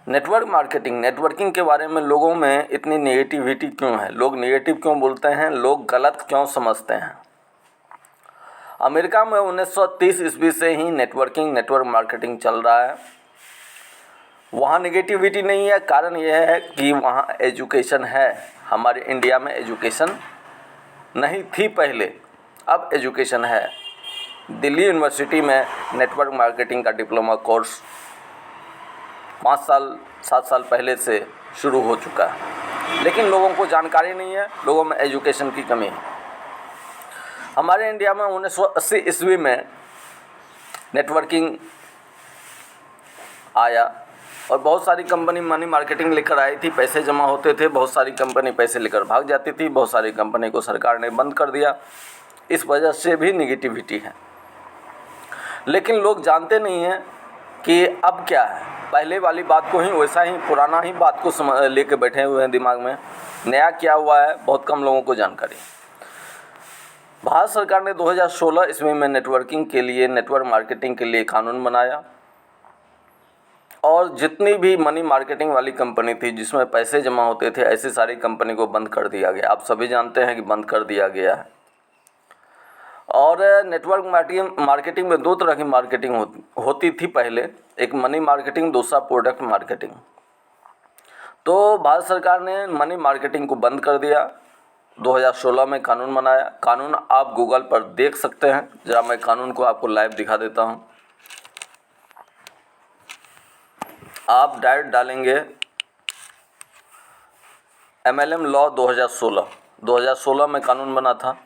Network marketing, networking के बारे में लोगों में इतनी नेगेटिविटी क्यों है? लोग नेगेटिव क्यों बोलते हैं? लोग गलत क्यों समझते हैं? अमेरिका में 1930 ईस्वी से ही नेटवर्क मार्केटिंग चल रहा है। वहाँ नेगेटिविटी नहीं है। कारण यह है कि वहाँ एजुकेशन है। हमारे इंडिया में एजुकेशन नहीं थी पहले, अब एजुकेशन है। दिल्ली यूनिवर्सिटी में नेटवर्क मार्केटिंग का डिप्लोमा कोर्स 5 साल 7 साल पहले से शुरू हो चुका है, लेकिन लोगों को जानकारी नहीं है, लोगों में एजुकेशन की कमी है। हमारे इंडिया में 1980 ईस्वी में नेटवर्किंग आया और बहुत सारी कंपनी मनी मार्केटिंग लेकर आई थी। पैसे जमा होते थे, बहुत सारी कंपनी पैसे लेकर भाग जाती थी, बहुत सारी कंपनी को सरकार ने बंद कर दिया। इस वजह से भी निगेटिविटी है। लेकिन लोग जानते नहीं हैं कि अब क्या है। पहले वाली बात को ही वैसा ही पुराना ही बात को लेके बैठे हुए हैं दिमाग में। नया क्या हुआ है बहुत कम लोगों को जानकारी। भारत सरकार ने 2016 ईस्वी में नेटवर्क मार्केटिंग के लिए कानून बनाया और जितनी भी मनी मार्केटिंग वाली कंपनी थी जिसमें पैसे जमा होते थे, ऐसी सारी कंपनी को बंद कर दिया गया। आप सभी जानते हैं कि बंद कर दिया गया है। और नेटवर्क मार्केटिंग में 2 तरह की मार्केटिंग होती थी पहले, एक मनी मार्केटिंग, दूसरा प्रोडक्ट मार्केटिंग। तो भारत सरकार ने मनी मार्केटिंग को बंद कर दिया। 2016 में कानून बनाया। कानून आप गूगल पर देख सकते हैं। जरा मैं कानून को आपको लाइव दिखा देता हूं। आप डायरेक्ट डालेंगे MLM लॉ 2016 में कानून बना था।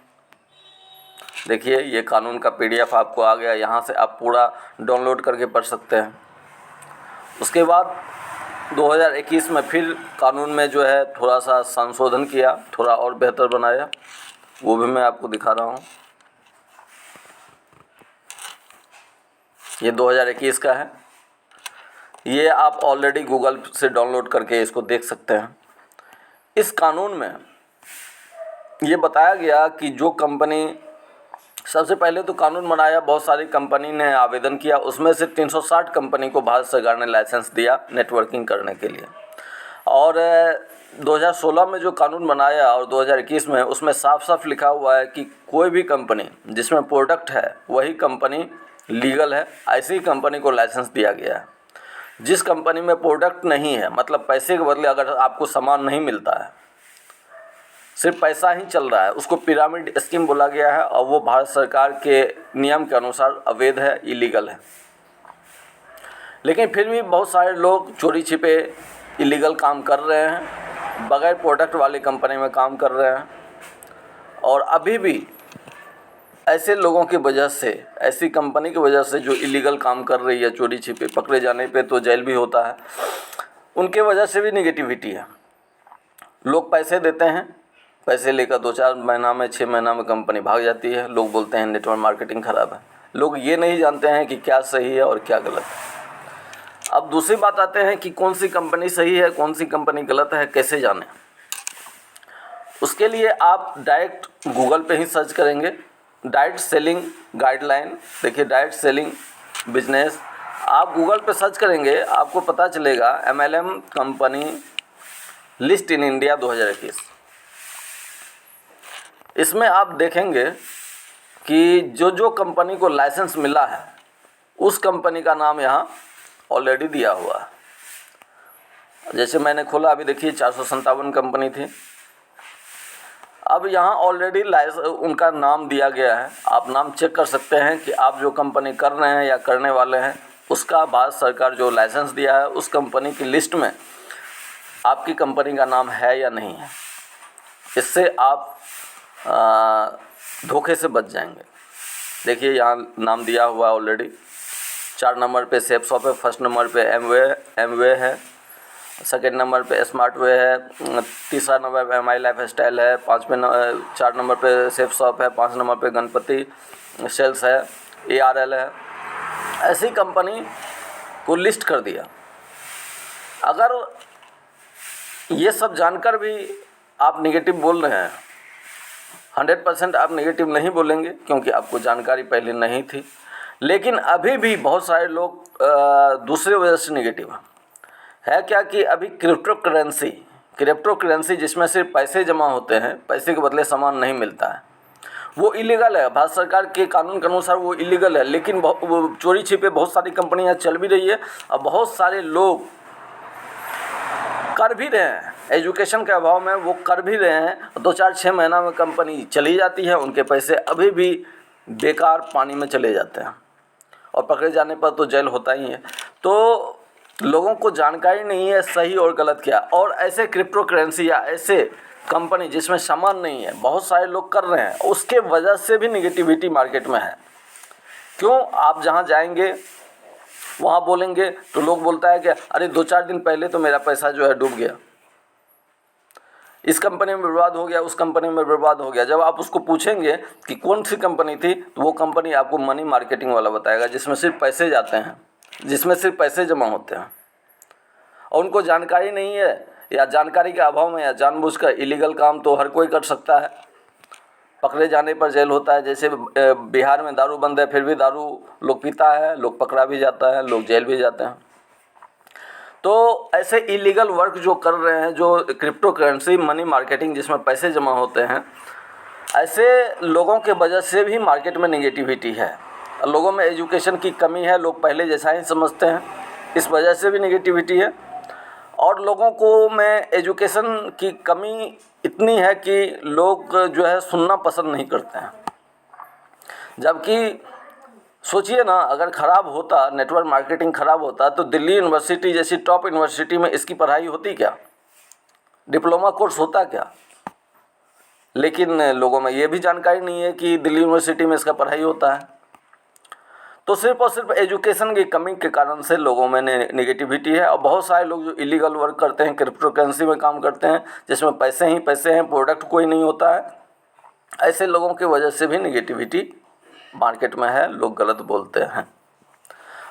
देखिए ये कानून का PDF आपको आ गया। यहाँ से आप पूरा डाउनलोड करके पढ़ सकते हैं। उसके बाद 2021 में फिर कानून में जो है थोड़ा सा संशोधन किया, थोड़ा और बेहतर बनाया, वो भी मैं आपको दिखा रहा हूँ। ये 2021 का है। ये आप ऑलरेडी गूगल से डाउनलोड करके इसको देख सकते हैं। इस कानून में ये बताया गया कि जो कंपनी, सबसे पहले तो कानून बनाया, बहुत सारी कंपनी ने आवेदन किया, उसमें से 360 कंपनी को भारत सरकार ने लाइसेंस दिया नेटवर्किंग करने के लिए। और 2016 में जो कानून बनाया और 2021 में, उसमें साफ साफ लिखा हुआ है कि कोई भी कंपनी जिसमें प्रोडक्ट है वही कंपनी लीगल है। ऐसी कंपनी को लाइसेंस दिया गया है। जिस कंपनी में प्रोडक्ट नहीं है, मतलब पैसे के बदले अगर आपको सामान नहीं मिलता है, सिर्फ पैसा ही चल रहा है, उसको पिरामिड स्कीम बोला गया है और वो भारत सरकार के नियम के अनुसार अवैध है, इलीगल है। लेकिन फिर भी बहुत सारे लोग चोरी छिपे इलीगल काम कर रहे हैं, बगैर प्रोडक्ट वाली कंपनी में काम कर रहे हैं। और अभी भी ऐसे लोगों की वजह से, ऐसी कंपनी की वजह से जो इलीगल काम कर रही है, चोरी छिपे, पकड़े जाने पे तो जेल भी होता है, उनके वजह से भी निगेटिविटी है। लोग पैसे देते हैं, पैसे लेकर 2-4 महीना में, 6 महीना में कंपनी भाग जाती है। लोग बोलते हैं नेटवर्क मार्केटिंग ख़राब है। लोग ये नहीं जानते हैं कि क्या सही है और क्या गलत है। अब दूसरी बात आते हैं कि कौन सी कंपनी सही है, कौन सी कंपनी गलत है, कैसे जाने। उसके लिए आप डायरेक्ट गूगल पे ही सर्च करेंगे, डायरेक्ट सेलिंग गाइडलाइन। देखिए डायरेक्ट सेलिंग बिजनेस, आप गूगल पे सर्च करेंगे, आपको पता चलेगा MLM company list in India 2021। इसमें आप देखेंगे कि जो कंपनी को लाइसेंस मिला है उस कंपनी का नाम यहाँ ऑलरेडी दिया हुआ है। जैसे मैंने खोला, अभी देखिए 457 कंपनी थी। अब यहाँ ऑलरेडी उनका नाम दिया गया है। आप नाम चेक कर सकते हैं कि आप जो कंपनी कर रहे हैं या करने वाले हैं, उसका भारत सरकार जो लाइसेंस दिया है उस कंपनी की लिस्ट में आपकी कंपनी का नाम है या नहीं है। इससे आप धोखे से बच जाएंगे। देखिए यहाँ नाम दिया हुआ है ऑलरेडी। 4 नंबर पे सेफ शॉप है, फर्स्ट नंबर पे एमवे है, सेकंड नंबर पे स्मार्ट वे है, तीसरा नंबर पे MI लाइफ स्टाइल है, 4 नंबर पे सेफ शॉप है, 5 नंबर पे गणपति सेल्स है, ARL है। ऐसी कंपनी को लिस्ट कर दिया। अगर ये सब जानकर भी आप नेगेटिव बोल रहे हैं, 100% आप नेगेटिव नहीं बोलेंगे क्योंकि आपको जानकारी पहले नहीं थी। लेकिन अभी भी बहुत सारे लोग दूसरे वजह से नेगेटिव हैं है क्या कि अभी क्रिप्टो करेंसी जिसमें सिर्फ पैसे जमा होते हैं, पैसे के बदले सामान नहीं मिलता है, वो इलीगल है। भारत सरकार के कानून के अनुसार वो इलीगल है, लेकिन वो चोरी छिपे बहुत सारी कंपनियां चल भी रही है और बहुत सारे लोग कर भी रहे हैं। एजुकेशन के अभाव में वो कर भी रहे हैं। 2-4-6 महीना में कंपनी चली जाती है, उनके पैसे अभी भी बेकार पानी में चले जाते हैं और पकड़े जाने पर तो जेल होता ही है। तो लोगों को जानकारी नहीं है सही और गलत क्या। और ऐसे क्रिप्टो करेंसी या ऐसे कंपनी जिसमें सामान नहीं है, बहुत सारे लोग कर रहे हैं, उसके वजह से भी निगेटिविटी मार्केट में है। क्यों? आप जहाँ जाएंगे वहाँ बोलेंगे तो लोग बोलता है कि अरे 2-4 दिन पहले तो मेरा पैसा जो है डूब गया, इस कंपनी में बर्बाद हो गया, उस कंपनी में बर्बाद हो गया। जब आप उसको पूछेंगे कि कौन सी कंपनी थी, तो वो कंपनी आपको मनी मार्केटिंग वाला बताएगा, जिसमें सिर्फ पैसे जाते हैं, जिसमें सिर्फ पैसे जमा होते हैं। और उनको जानकारी नहीं है, या जानकारी के अभाव में या जानबूझकर इलीगल काम तो हर कोई कर सकता है, पकड़े जाने पर जेल होता है। जैसे बिहार में दारू बंद है, फिर भी दारू लोग पीता है, लोग पकड़ा भी जाता है, लोग जेल भी जाते हैं। तो ऐसे इलीगल वर्क जो कर रहे हैं, जो क्रिप्टो करेंसी मनी मार्केटिंग जिसमें पैसे जमा होते हैं, ऐसे लोगों के वजह से भी मार्केट में निगेटिविटी है। लोगों में एजुकेशन की कमी है, लोग पहले जैसा ही समझते हैं, इस वजह से भी निगेटिविटी है। और लोगों को में एजुकेशन की कमी इतनी है कि लोग जो है सुनना पसंद नहीं करते हैं। जबकि सोचिए ना, अगर ख़राब होता, नेटवर्क मार्केटिंग ख़राब होता, तो दिल्ली यूनिवर्सिटी जैसी टॉप यूनिवर्सिटी में इसकी पढ़ाई होती क्या? डिप्लोमा कोर्स होता क्या? लेकिन लोगों में ये भी जानकारी नहीं है कि दिल्ली यूनिवर्सिटी में इसका पढ़ाई होता है। तो सिर्फ और सिर्फ एजुकेशन की कमी के कारण से लोगों में नेगेटिविटी है। और बहुत सारे लोग जो इलीगल वर्क करते हैं, क्रिप्टो करेंसी में काम करते हैं, जिसमें पैसे ही पैसे हैं, प्रोडक्ट कोई नहीं होता है, ऐसे लोगों की वजह से भी नेगेटिविटी मार्केट में है, लोग गलत बोलते हैं।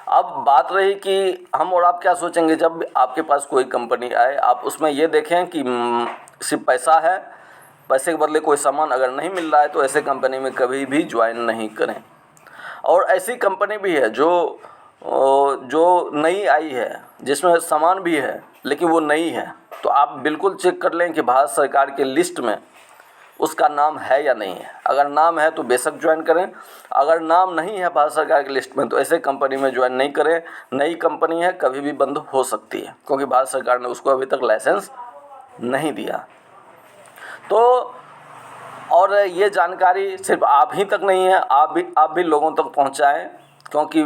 अब बात रही कि हम और आप क्या सोचेंगे जब आपके पास कोई कंपनी आए, आप उसमें ये देखें कि सिर्फ पैसा है, पैसे के बदले कोई सामान अगर नहीं मिल रहा है, तो ऐसे कंपनी में कभी भी ज्वाइन नहीं करें। और ऐसी कंपनी भी है जो नई आई है, जिसमें सामान भी है लेकिन वो नई है, तो आप बिल्कुल चेक कर लें कि भारत सरकार के लिस्ट में उसका नाम है या नहीं है। अगर नाम है तो बेशक ज्वाइन करें, अगर नाम नहीं है भारत सरकार की लिस्ट में तो ऐसे कंपनी में ज्वाइन नहीं करें। नई कंपनी है, कभी भी बंद हो सकती है, क्योंकि भारत सरकार ने उसको अभी तक लाइसेंस नहीं दिया। तो और ये जानकारी सिर्फ आप ही तक नहीं है, आप भी लोगों तक पहुंचाएं, क्योंकि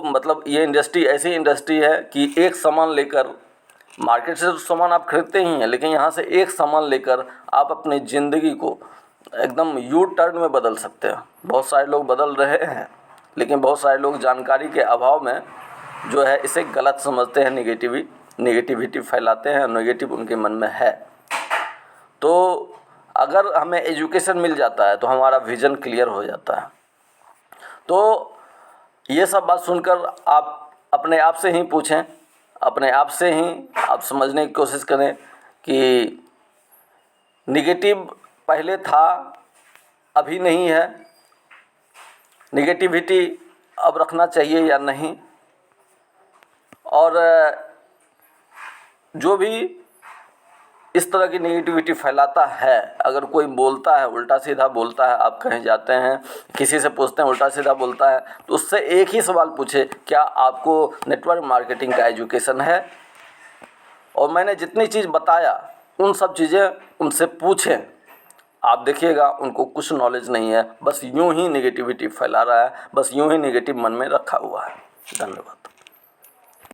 मतलब ये इंडस्ट्री ऐसी इंडस्ट्री है कि एक सामान लेकर, मार्केट से तो सामान आप खरीदते ही हैं, लेकिन यहाँ से एक सामान लेकर आप अपनी ज़िंदगी को एकदम यू टर्न में बदल सकते हैं। बहुत सारे लोग बदल रहे हैं, लेकिन बहुत सारे लोग जानकारी के अभाव में जो है इसे गलत समझते हैं, नेगेटिविटी फैलाते हैं, नेगेटिव उनके मन में है। तो अगर हमें एजुकेशन मिल जाता है तो हमारा विज़न क्लियर हो जाता है। तो ये सब बात सुनकर आप अपने आप से ही पूछें, अपने आप से ही आप समझने की कोशिश करें कि निगेटिव पहले था, अभी नहीं है, निगेटिविटी अब रखना चाहिए या नहीं। और जो भी इस तरह की नेगेटिविटी फैलाता है, अगर कोई बोलता है उल्टा सीधा बोलता है, आप कहीं जाते हैं किसी से पूछते हैं उल्टा सीधा बोलता है, तो उससे एक ही सवाल पूछे, क्या आपको नेटवर्क मार्केटिंग का एजुकेशन है? और मैंने जितनी चीज़ बताया उन सब चीज़ें उनसे पूछें। आप देखिएगा उनको कुछ नॉलेज नहीं है, बस यूं ही नेगेटिविटी फैला रहा है, बस यूं ही नेगेटिव मन में रखा हुआ है। धन्यवाद।